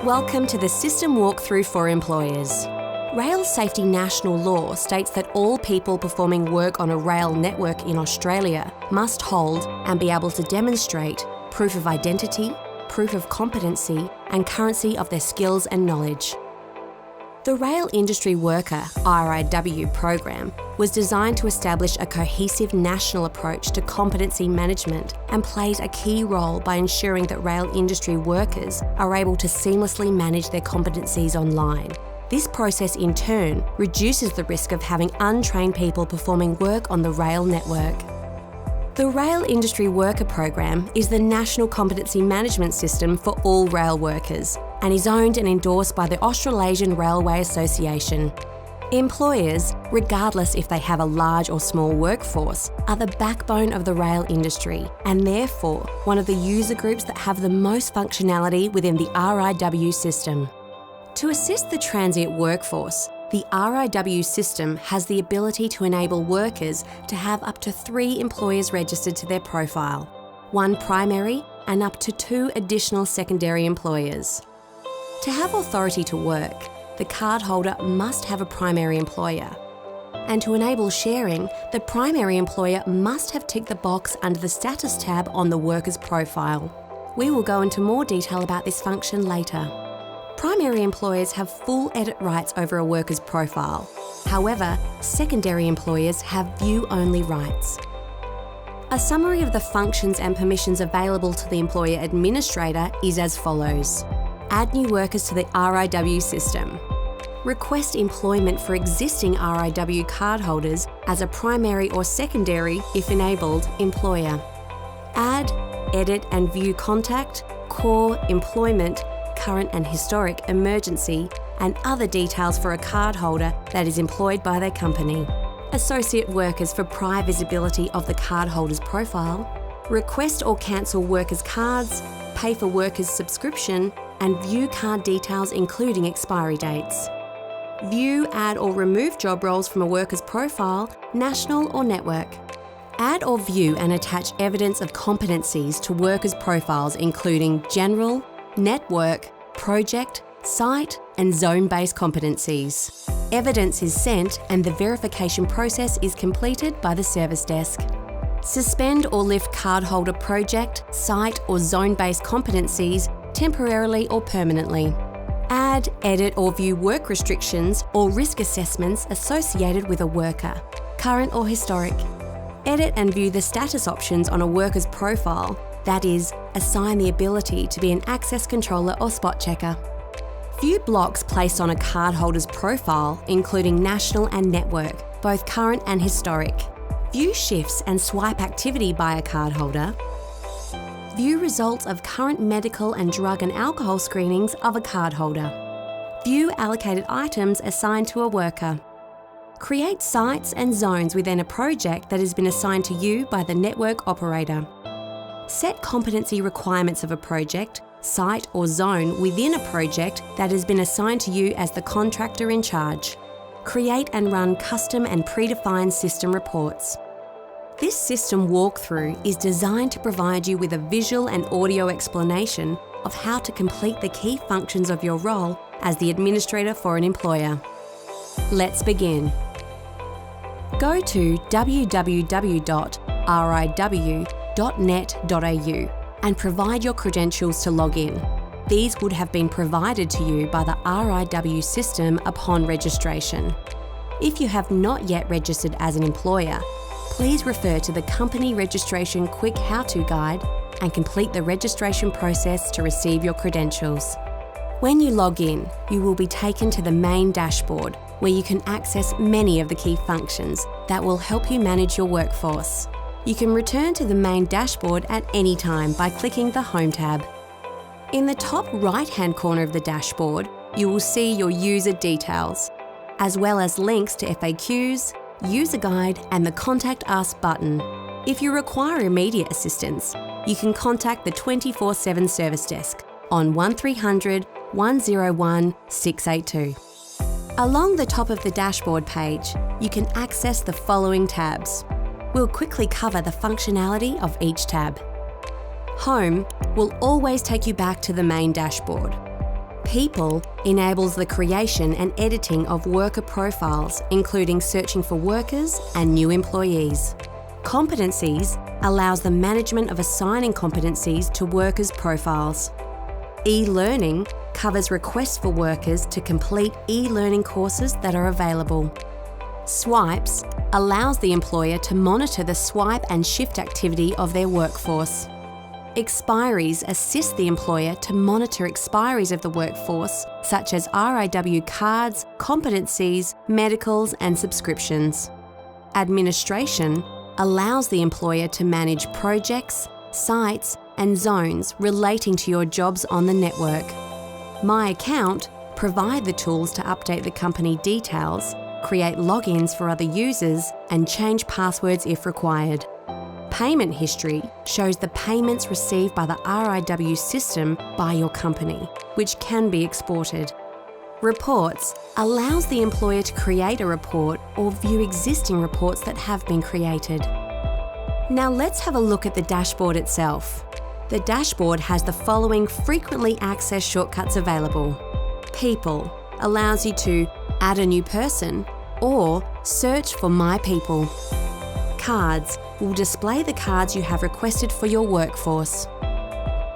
Welcome to the System Walkthrough for Employers. Rail Safety National Law states that all people performing work on a rail network in Australia must hold and be able to demonstrate proof of identity, proof of competency, and currency of their skills and knowledge. The Rail Industry Worker RIW program was designed to establish a cohesive national approach to competency management and plays a key role by ensuring that rail industry workers are able to seamlessly manage their competencies online. This process in turn reduces the risk of having untrained people performing work on the rail network. The Rail Industry Worker program is the national competency management system for all rail workers and is owned and endorsed by the Australasian Railway Association. Employers, regardless if they have a large or small workforce, are the backbone of the rail industry and therefore one of the user groups that have the most functionality within the RIW system. To assist the transient workforce, the RIW system has the ability to enable workers to have up to 3 employers registered to their profile, 1 primary and up to 2 additional secondary employers. To have authority to work, the cardholder must have a primary employer. And to enable sharing, the primary employer must have ticked the box under the status tab on the worker's profile. We will go into more detail about this function later. Primary employers have full edit rights over a worker's profile. However, secondary employers have view-only rights. A summary of the functions and permissions available to the employer administrator is as follows. Add new workers to the RIW system. Request employment for existing RIW cardholders as a primary or secondary, if enabled, employer. Add, edit and view contact, core, employment, current and historic, emergency, and other details for a cardholder that is employed by their company. Associate workers for prior visibility of the cardholder's profile. Request or cancel workers' cards, pay for workers' subscription, and view card details including expiry dates. View, add or remove job roles from a worker's profile, national or network. Add or view and attach evidence of competencies to workers' profiles including general, network, project, site and zone-based competencies. Evidence is sent and the verification process is completed by the service desk. Suspend or lift cardholder project, site or zone-based competencies temporarily or permanently. Add, edit or view work restrictions or risk assessments associated with a worker, current or historic. Edit and view the status options on a worker's profile, that is, assign the ability to be an access controller or spot checker. View blocks placed on a cardholder's profile, including national and network, both current and historic. View shifts and swipe activity by a cardholder. View results of current medical and drug and alcohol screenings of a cardholder. View allocated items assigned to a worker. Create sites and zones within a project that has been assigned to you by the network operator. Set competency requirements of a project, site or zone within a project that has been assigned to you as the contractor in charge. Create and run custom and predefined system reports. This system walkthrough is designed to provide you with a visual and audio explanation of how to complete the key functions of your role as the administrator for an employer. Let's begin. Go to www.riw.net.au and provide your credentials to log in. These would have been provided to you by the RIW system upon registration. If you have not yet registered as an employer, please refer to the Company Registration Quick How-To Guide and complete the registration process to receive your credentials. When you log in, you will be taken to the main dashboard where you can access many of the key functions that will help you manage your workforce. You can return to the main dashboard at any time by clicking the Home tab. In the top right-hand corner of the dashboard, you will see your user details, as well as links to FAQs, user guide and the Contact Us button. If you require immediate assistance, you can contact the 24/7 service desk on 1300 101 682. Along the top of the dashboard page, you can access the following tabs. We'll quickly cover the functionality of each tab. Home will always take you back to the main dashboard. People enables the creation and editing of worker profiles, including searching for workers and new employees. Competencies allows the management of assigning competencies to workers' profiles. E-learning covers requests for workers to complete e-learning courses that are available. Swipes allows the employer to monitor the swipe and shift activity of their workforce. Expiries assist the employer to monitor expiries of the workforce, such as RIW cards, competencies, medicals and subscriptions. Administration allows the employer to manage projects, sites and zones relating to your jobs on the network. My Account provide the tools to update the company details, create logins for other users and change passwords if required. Payment history shows the payments received by the RIW system by your company, which can be exported. Reports allows the employer to create a report or view existing reports that have been created. Now let's have a look at the dashboard itself. The dashboard has the following frequently accessed shortcuts available. People allows you to add a new person or search for My People. Cards will display the cards you have requested for your workforce.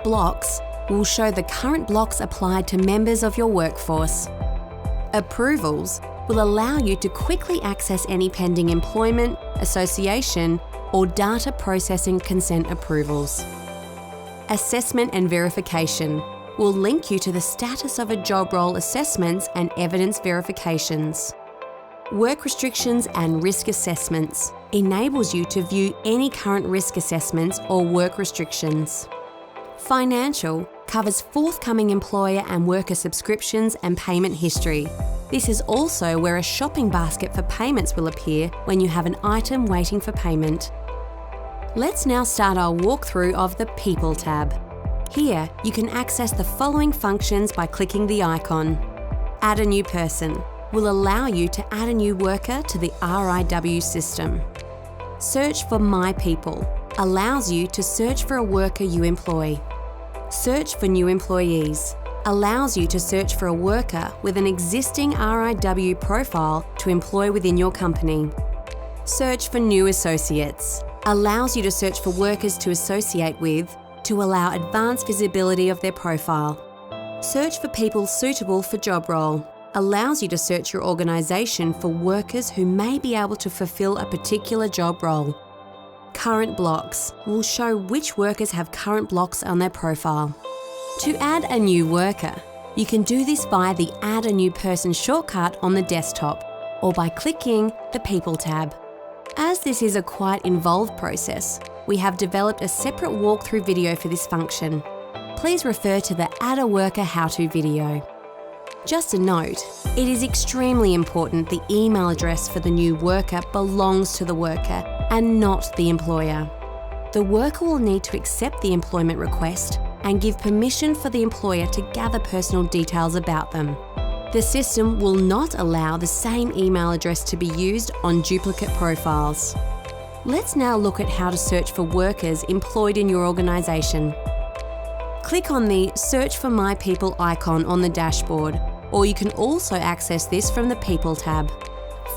Blocks will show the current blocks applied to members of your workforce. Approvals will allow you to quickly access any pending employment, association, or data processing consent approvals. Assessment and verification will link you to the status of a job role assessments and evidence verifications. Work restrictions and risk assessments enables you to view any current risk assessments or work restrictions. Financial covers forthcoming employer and worker subscriptions and payment history. This is also where a shopping basket for payments will appear when you have an item waiting for payment. Let's now start our walkthrough of the People tab. Here, you can access the following functions by clicking the icon. Add a new person will allow you to add a new worker to the RIW system. Search for My People allows you to search for a worker you employ. Search for new employees allows you to search for a worker with an existing RIW profile to employ within your company. Search for new associates allows you to search for workers to associate with to allow advanced visibility of their profile. Search for people suitable for job role allows you to search your organisation for workers who may be able to fulfil a particular job role. Current blocks will show which workers have current blocks on their profile. To add a new worker, you can do this via the Add a New Person shortcut on the desktop or by clicking the People tab. As this is a quite involved process, we have developed a separate walkthrough video for this function. Please refer to the Add a Worker how-to video. Just a note, it is extremely important the email address for the new worker belongs to the worker and not the employer. The worker will need to accept the employment request and give permission for the employer to gather personal details about them. The system will not allow the same email address to be used on duplicate profiles. Let's now look at how to search for workers employed in your organisation. Click on the Search for My People icon on the dashboard, or you can also access this from the People tab.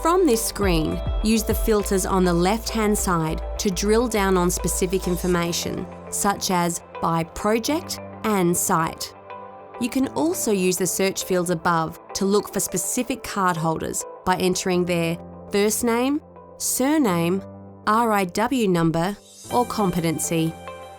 From this screen, use the filters on the left-hand side to drill down on specific information, such as by project and site. You can also use the search fields above to look for specific card holders by entering their first name, surname, RIW number, or competency.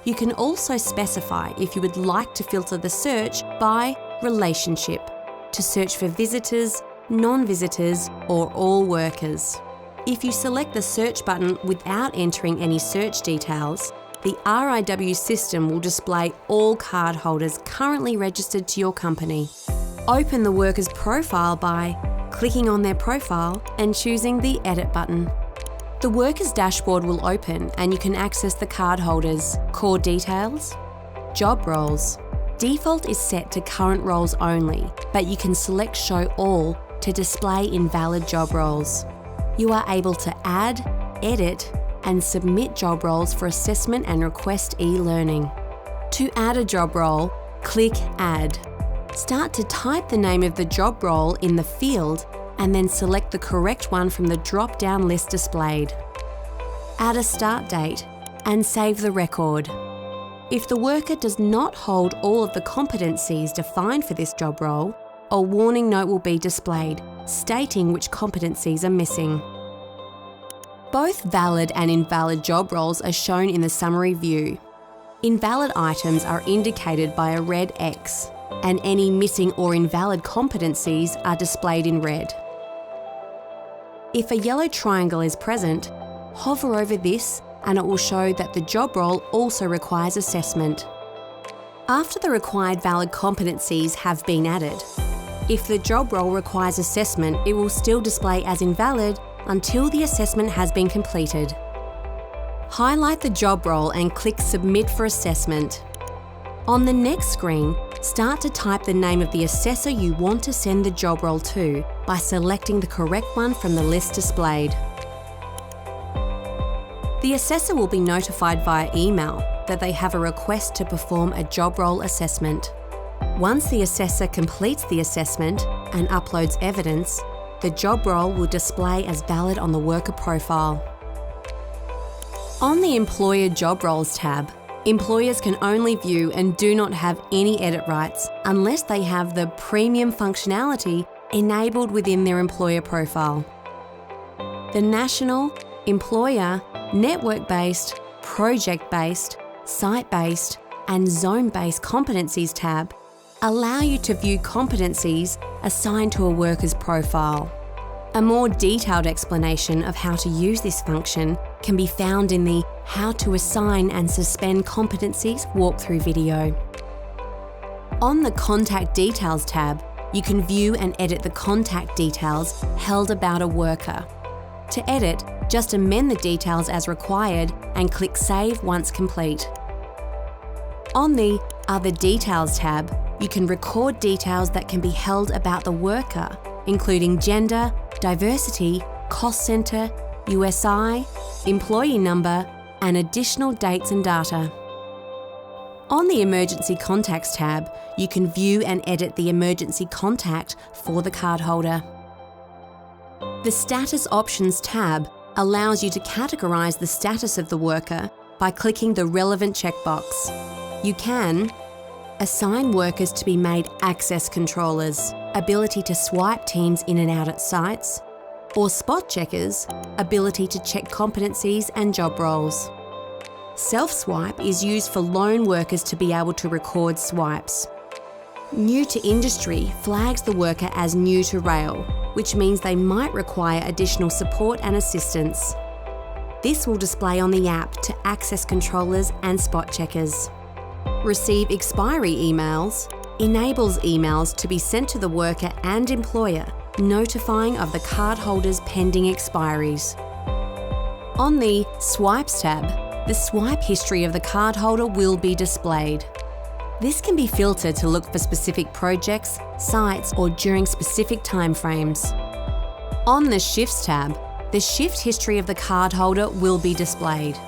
You can also specify if you would like to filter the search by relationship to search for visitors, non-visitors, or all workers. If you select the search button without entering any search details, the RIW system will display all card holders currently registered to your company. Open the worker's profile by clicking on their profile and choosing the Edit button. The worker's dashboard will open and you can access the card holders' core details, job roles. Default is set to current roles only, but you can select Show All to display invalid job roles. You are able to add, edit, and submit job roles for assessment and request e-learning. To add a job role, click Add. start to type the name of the job role in the field and then select the correct one from the drop-down list displayed. Add a start date and save the record. If the worker does not hold all of the competencies defined for this job role, a warning note will be displayed stating which competencies are missing. Both valid and invalid job roles are shown in the summary view. Invalid items are indicated by a red X, and any missing or invalid competencies are displayed in red. If a yellow triangle is present, hover over this and it will show that the job role also requires assessment. After the required valid competencies have been added, if the job role requires assessment, it will still display as invalid until the assessment has been completed. Highlight the job role and click Submit for assessment. On the next screen, start to type the name of the assessor you want to send the job role to by selecting the correct one from the list displayed. The assessor will be notified via email that they have a request to perform a job role assessment. Once the assessor completes the assessment and uploads evidence, the job role will display as valid on the worker profile. On the Employer Job Roles tab, employers can only view and do not have any edit rights unless they have the premium functionality enabled within their employer profile. The National, Employer, Network-based, Project-based, Site-based and Zone-based competencies tab allow you to view competencies assigned to a worker's profile. A more detailed explanation of how to use this function can be found in the How to Assign and Suspend Competencies walkthrough video. On the Contact Details tab, you can view and edit the contact details held about a worker. To edit, just amend the details as required and click Save once complete. On the Other Details tab, you can record details that can be held about the worker, including gender, diversity, cost centre, USI, employee number, and additional dates and data. On the Emergency Contacts tab, you can view and edit the emergency contact for the cardholder. The Status Options tab allows you to categorise the status of the worker by clicking the relevant checkbox. You can assign workers to be made access controllers, ability to swipe teams in and out at sites, or spot checkers, ability to check competencies and job roles. Self-swipe is used for lone workers to be able to record swipes. New to industry flags the worker as new to rail, which means they might require additional support and assistance. This will display on the app to access controllers and spot checkers. Receive expiry emails enables emails to be sent to the worker and employer, notifying of the cardholder's pending expiries. On the Swipes tab, the swipe history of the cardholder will be displayed. This can be filtered to look for specific projects, sites, or during specific timeframes. On the Shifts tab, the shift history of the cardholder will be displayed.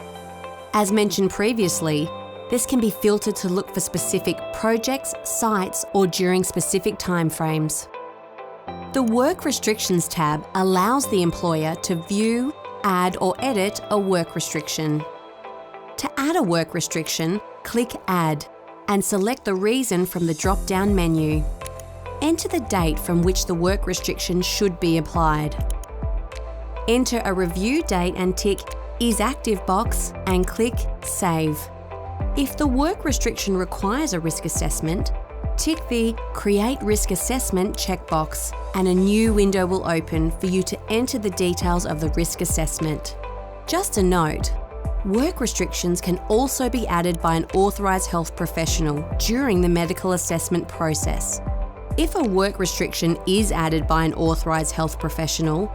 As mentioned previously, this can be filtered to look for specific projects, sites, or during specific timeframes. The Work Restrictions tab allows the employer to view, add, or edit a work restriction. To add a work restriction, click Add and select the reason from the drop-down menu. Enter the date from which the work restriction should be applied. Enter a review date and tick Is Active box and click Save. If the work restriction requires a risk assessment, tick the Create Risk Assessment checkbox and a new window will open for you to enter the details of the risk assessment. Just a note, work restrictions can also be added by an authorised health professional during the medical assessment process. If a work restriction is added by an authorised health professional,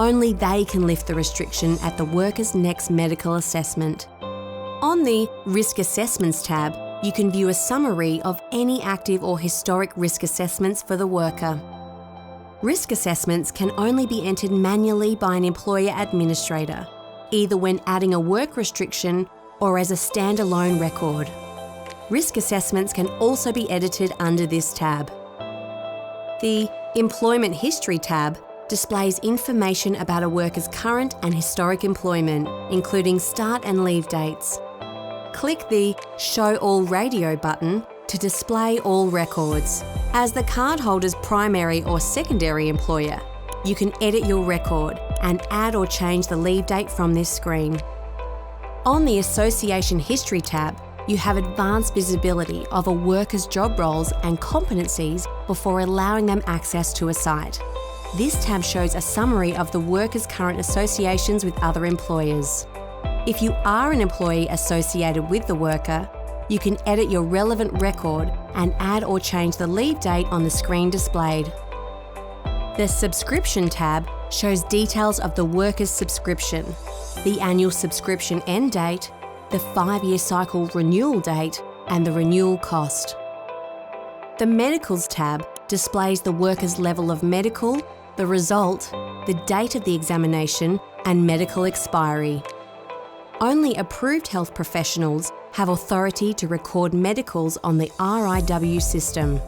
only they can lift the restriction at the worker's next medical assessment. On the Risk Assessments tab, you can view a summary of any active or historic risk assessments for the worker. Risk assessments can only be entered manually by an employer administrator, either when adding a work restriction or as a standalone record. Risk assessments can also be edited under this tab. The Employment History tab displays information about a worker's current and historic employment, including start and leave dates. Click the Show All Radio button to display all records. As the cardholder's primary or secondary employer, you can edit your record and add or change the leave date from this screen. On the Association History tab, you have advanced visibility of a worker's job roles and competencies before allowing them access to a site. This tab shows a summary of the worker's current associations with other employers. If you are an employee associated with the worker, you can edit your relevant record and add or change the leave date on the screen displayed. The Subscription tab shows details of the worker's subscription, the annual subscription end date, the 5-year cycle renewal date, and the renewal cost. The Medicals tab displays the worker's level of medical, the result, the date of the examination, and medical expiry. Only approved health professionals have authority to record medicals on the RIW system.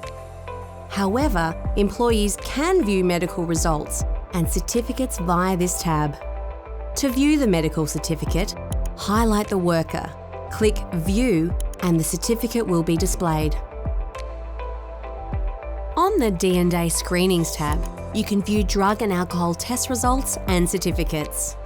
However, employees can view medical results and certificates via this tab. To view the medical certificate, highlight the worker, click View, and the certificate will be displayed. On the D&A Screenings tab, you can view drug and alcohol test results and certificates.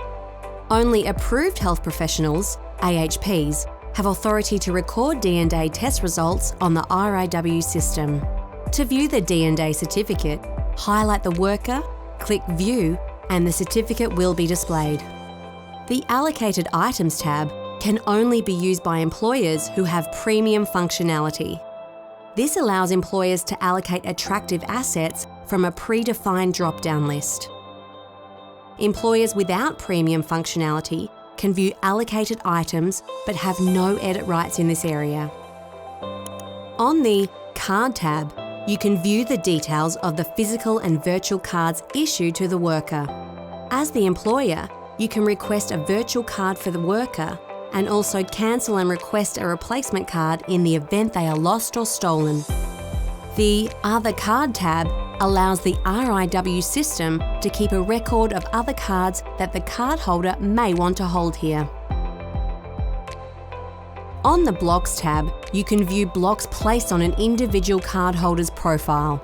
Only approved health professionals, AHPs, have authority to record D&A test results on the RIW system. To view the D&A certificate, highlight the worker, click View, and the certificate will be displayed. The Allocated Items tab can only be used by employers who have premium functionality. This allows employers to allocate attractive assets from a predefined drop-down list. Employers without premium functionality can view allocated items but have no edit rights in this area. On the Card tab, you can view the details of the physical and virtual cards issued to the worker. As the employer, you can request a virtual card for the worker and also cancel and request a replacement card in the event they are lost or stolen. The Other Card tab allows the RIW system to keep a record of other cards that the cardholder may want to hold here. On the Blocks tab, you can view blocks placed on an individual cardholder's profile.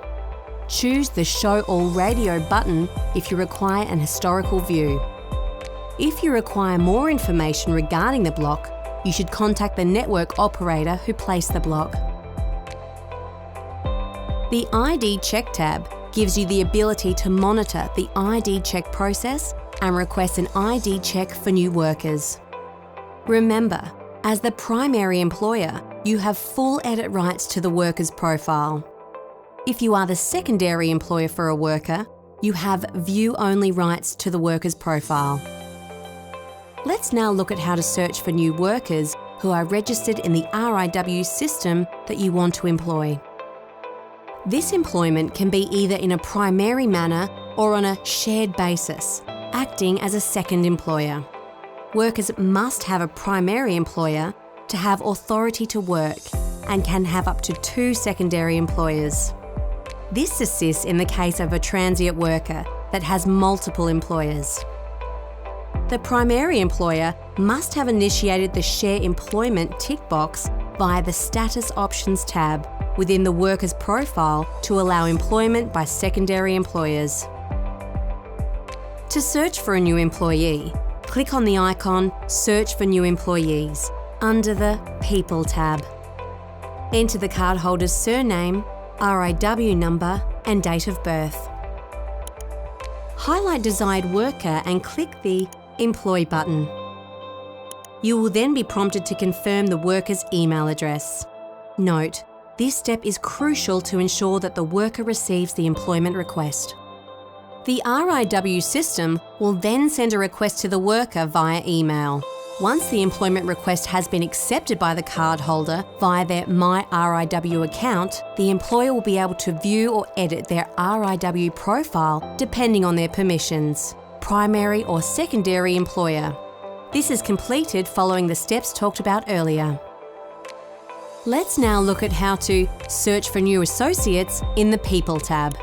Choose the Show All Radio button if you require an historical view. If you require more information regarding the block, you should contact the network operator who placed the block. The ID Check tab gives you the ability to monitor the ID check process and request an ID check for new workers. Remember, as the primary employer, you have full edit rights to the worker's profile. If you are the secondary employer for a worker, you have view-only rights to the worker's profile. Let's now look at how to search for new workers who are registered in the RIW system that you want to employ. This employment can be either in a primary manner or on a shared basis, acting as a second employer. Workers must have a primary employer to have authority to work and can have up to 2 secondary employers. This assists in the case of a transient worker that has multiple employers. The primary employer must have initiated the Share Employment tick box via the Status Options tab within the worker's profile to allow employment by secondary employers. To search for a new employee, click on the icon Search for New Employees under the People tab. Enter the cardholder's surname, RIW number, and date of birth. Highlight desired worker and click the Employ button. You will then be prompted to confirm the worker's email address. Note, this step is crucial to ensure that the worker receives the employment request. The RIW system will then send a request to the worker via email. Once the employment request has been accepted by the cardholder via their My RIW account, the employer will be able to view or edit their RIW profile depending on their permissions, primary or secondary employer. This is completed following the steps talked about earlier. Let's now look at how to search for new associates in the People tab.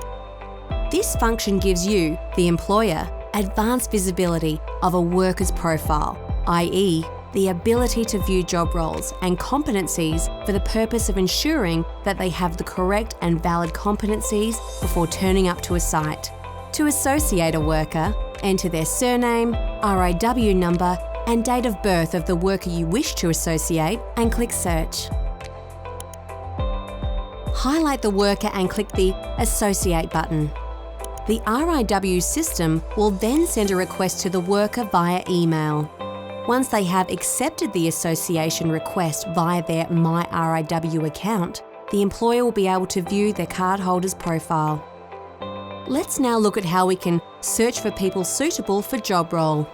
This function gives you, the employer, advanced visibility of a worker's profile, i.e., the ability to view job roles and competencies for the purpose of ensuring that they have the correct and valid competencies before turning up to a site. To associate a worker, enter their surname, RIW number, and date of birth of the worker you wish to associate and click Search. Highlight the worker and click the Associate button. The RIW system will then send a request to the worker via email. Once they have accepted the association request via their My RIW account, the employer will be able to view their cardholder's profile. Let's now look at how we can search for people suitable for job role.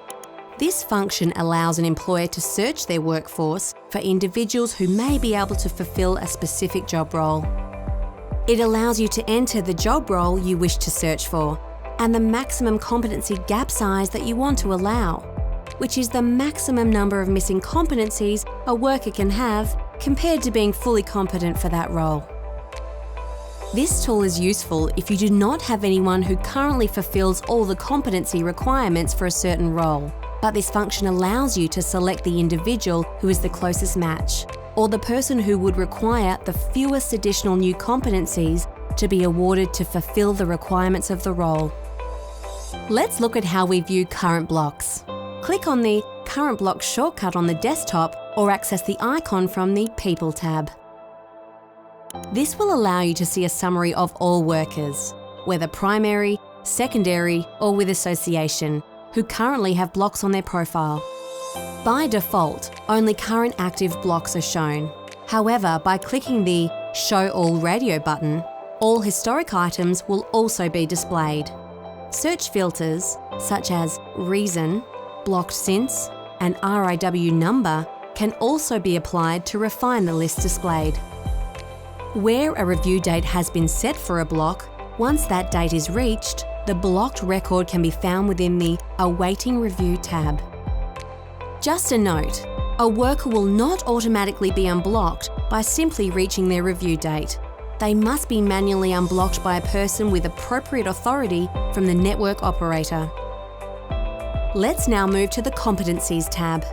This function allows an employer to search their workforce for individuals who may be able to fulfill a specific job role. It allows you to enter the job role you wish to search for and the maximum competency gap size that you want to allow, which is the maximum number of missing competencies a worker can have compared to being fully competent for that role. This tool is useful if you do not have anyone who currently fulfills all the competency requirements for a certain role, but this function allows you to select the individual who is the closest match, or the person who would require the fewest additional new competencies to be awarded to fulfill the requirements of the role. Let's look at how we view current blocks. Click on the Current Block shortcut on the desktop or access the icon from the People tab. This will allow you to see a summary of all workers, whether primary, secondary, or with association, who currently have blocks on their profile. By default, only current active blocks are shown. However, by clicking the Show All Radio button, all historic items will also be displayed. Search filters, such as Reason, Blocked Since, and RIW number can also be applied to refine the list displayed. Where a review date has been set for a block, once that date is reached, the blocked record can be found within the Awaiting Review tab. Just a note, a worker will not automatically be unblocked by simply reaching their review date. They must be manually unblocked by a person with appropriate authority from the network operator. Let's now move to the Competencies tab.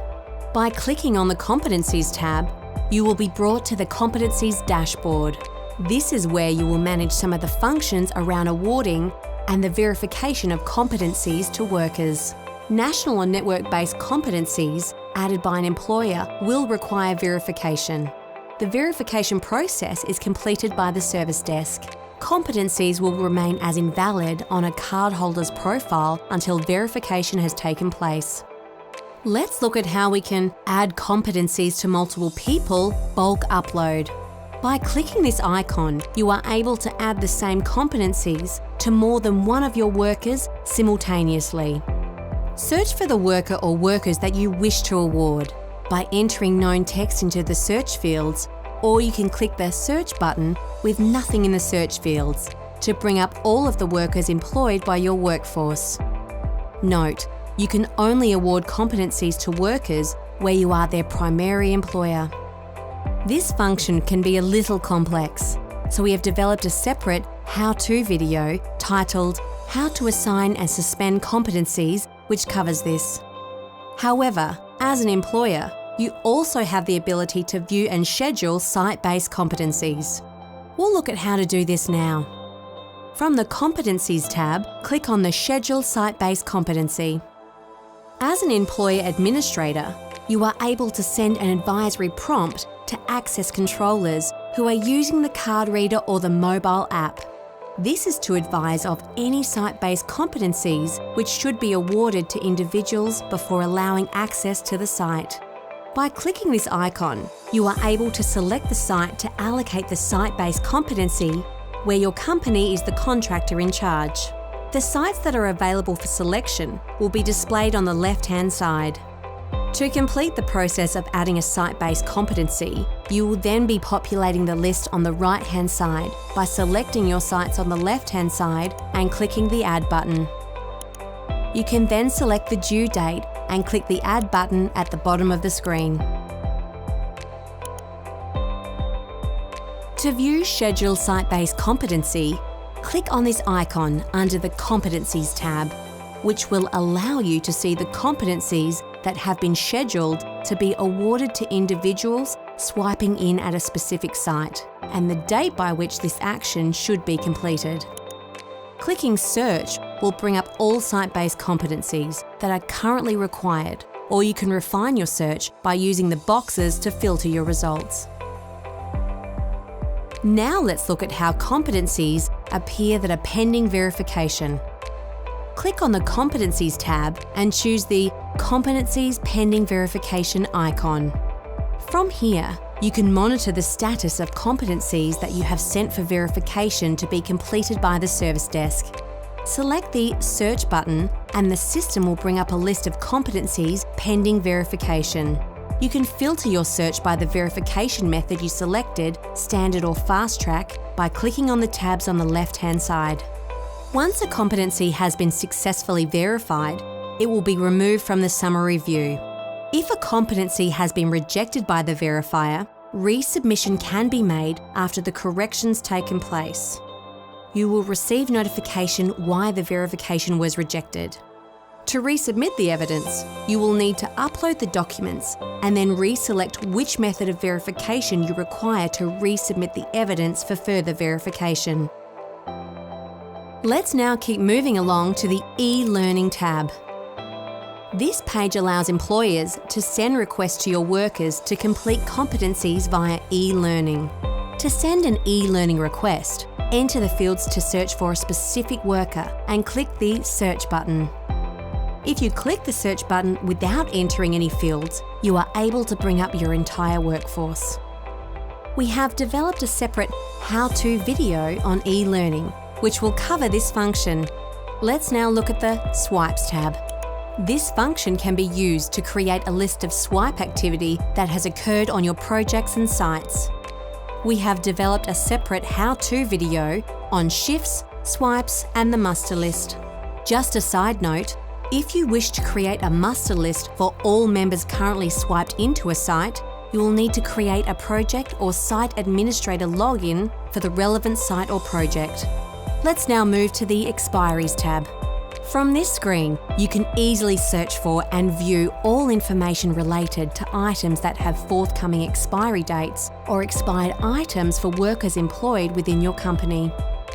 By clicking on the Competencies tab, you will be brought to the Competencies dashboard. This is where you will manage some of the functions around awarding and the verification of competencies to workers. National or network-based competencies added by an employer will require verification. The verification process is completed by the service desk. Competencies will remain as invalid on a cardholder's profile until verification has taken place. Let's look at how we can add competencies to multiple people, bulk upload. By clicking this icon, you are able to add the same competencies to more than one of your workers simultaneously. Search for the worker or workers that you wish to award by entering known text into the search fields, or you can click the Search button with nothing in the search fields to bring up all of the workers employed by your workforce. Note, you can only award competencies to workers where you are their primary employer. This function can be a little complex, so we have developed a separate how-to video titled How to Assign and Suspend Competencies, which covers this. However, as an employer, you also have the ability to view and schedule site-based competencies. We'll look at how to do this now. From the Competencies tab, click on the Schedule Site-Based Competency. As an employer administrator, you are able to send an advisory prompt to access controllers who are using the card reader or the mobile app. This is to advise of any site-based competencies which should be awarded to individuals before allowing access to the site. By clicking this icon, you are able to select the site to allocate the site-based competency where your company is the contractor in charge. The sites that are available for selection will be displayed on the left-hand side. To complete the process of adding a site-based competency, you will then be populating the list on the right-hand side by selecting your sites on the left-hand side and clicking the Add button. You can then select the due date and click the Add button at the bottom of the screen. To view Schedule Site-Based Competency, click on this icon under the Competencies tab, which will allow you to see the competencies that have been scheduled to be awarded to individuals swiping in at a specific site, and the date by which this action should be completed. Clicking Search will bring up all site-based competencies that are currently required, or you can refine your search by using the boxes to filter your results. Now let's look at how competencies appear that are pending verification. Click on the Competencies tab and choose the Competencies Pending Verification icon. From here, you can monitor the status of competencies that you have sent for verification to be completed by the service desk. Select the Search button and the system will bring up a list of competencies pending verification. You can filter your search by the verification method you selected, standard or fast track, by clicking on the tabs on the left-hand side. Once a competency has been successfully verified, it will be removed from the summary view. If a competency has been rejected by the verifier, resubmission can be made after the corrections taken place. You will receive notification why the verification was rejected. To resubmit the evidence, you will need to upload the documents and then reselect which method of verification you require to resubmit the evidence for further verification. Let's now keep moving along to the e-learning tab. This page allows employers to send requests to your workers to complete competencies via e-learning. To send an e-learning request, enter the fields to search for a specific worker and click the Search button. If you click the Search button without entering any fields, you are able to bring up your entire workforce. We have developed a separate how-to video on e-learning, which will cover this function. Let's now look at the Swipes tab. This function can be used to create a list of swipe activity that has occurred on your projects and sites. We have developed a separate how-to video on shifts, swipes, and the muster list. Just a side note, if you wish to create a muster list for all members currently swiped into a site, you will need to create a project or site administrator login for the relevant site or project. Let's now move to the Expiries tab. From this screen, you can easily search for and view all information related to items that have forthcoming expiry dates or expired items for workers employed within your company.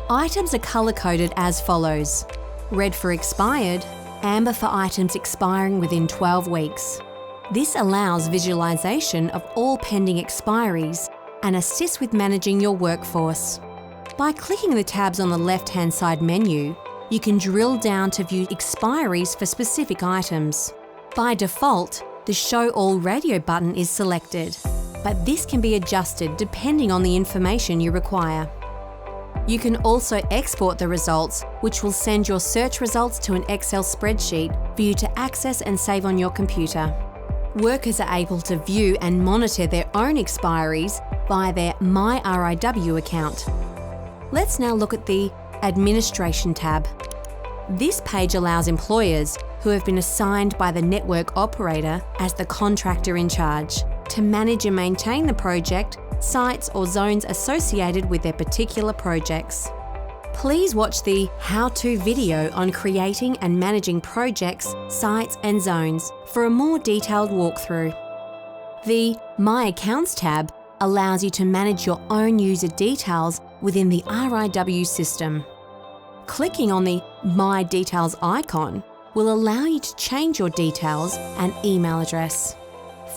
Items are colour-coded as follows: red for expired, amber for items expiring within 12 weeks. This allows visualisation of all pending expiries and assists with managing your workforce. By clicking the tabs on the left-hand side menu, you can drill down to view expiries for specific items. By default, the Show All Radio button is selected, but this can be adjusted depending on the information you require. You can also export the results, which will send your search results to an Excel spreadsheet for you to access and save on your computer. Workers are able to view and monitor their own expiries via their My RIW account. Let's now look at the Administration tab. This page allows employers who have been assigned by the network operator as the contractor in charge to manage and maintain the project, sites or zones associated with their particular projects. Please watch the how-to video on creating and managing projects, sites and zones for a more detailed walkthrough. The My Accounts tab allows you to manage your own user details within the RIW system. Clicking on the My Details icon will allow you to change your details and email address.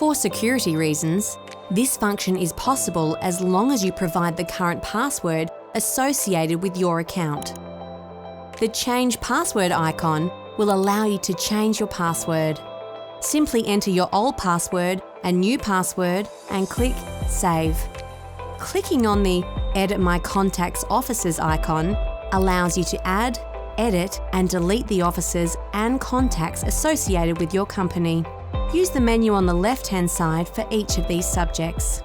For security reasons, this function is possible as long as you provide the current password associated with your account. The Change Password icon will allow you to change your password. Simply enter your old password and new password and click Save. Clicking on the Edit My Contacts Offices icon allows you to add, edit and delete the offices and contacts associated with your company. Use the menu on the left-hand side for each of these subjects.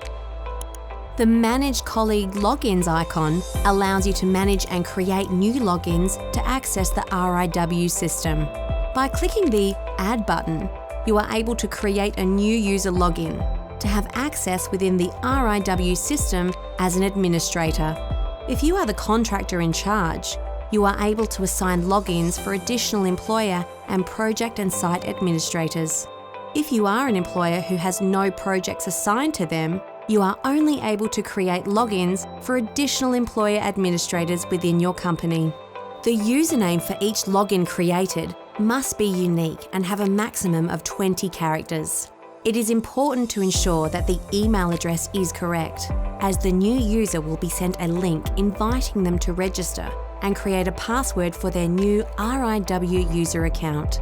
The Manage Colleague Logins icon allows you to manage and create new logins to access the RIW system. By clicking the Add button, you are able to create a new user login to have access within the RIW system as an administrator. If you are the contractor in charge, you are able to assign logins for additional employer and project and site administrators. If you are an employer who has no projects assigned to them, you are only able to create logins for additional employer administrators within your company. The username for each login created must be unique and have a maximum of 20 characters. It is important to ensure that the email address is correct, as the new user will be sent a link inviting them to register and create a password for their new RIW user account.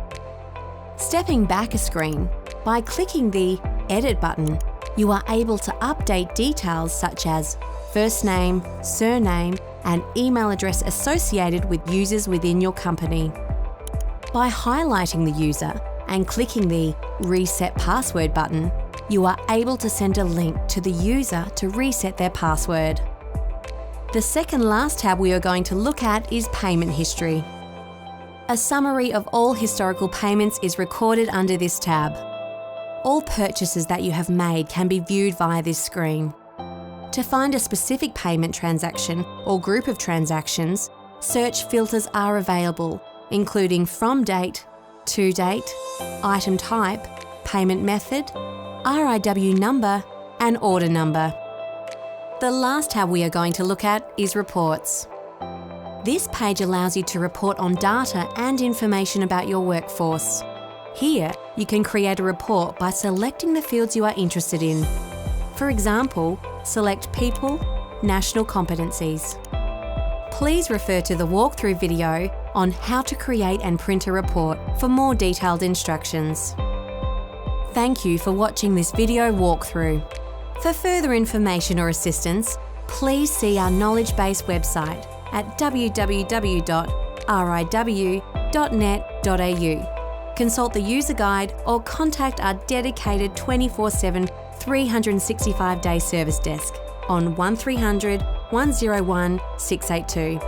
Stepping back a screen, by clicking the Edit button, you are able to update details such as first name, surname, and email address associated with users within your company. By highlighting the user and clicking the Reset Password button, you are able to send a link to the user to reset their password. The second last tab we are going to look at is Payment History. A summary of all historical payments is recorded under this tab. All purchases that you have made can be viewed via this screen. To find a specific payment transaction or group of transactions, search filters are available, including from date, to date, item type, payment method, RIW number, and order number. The last tab we are going to look at is Reports. This page allows you to report on data and information about your workforce. Here, you can create a report by selecting the fields you are interested in. For example, select People, National Competencies. Please refer to the walkthrough video on how to create and print a report for more detailed instructions. Thank you for watching this video walkthrough. For further information or assistance, please see our knowledge base website at www.riw.net.au. Consult the user guide or contact our dedicated 24/7 365-day service desk on 1300 101 682.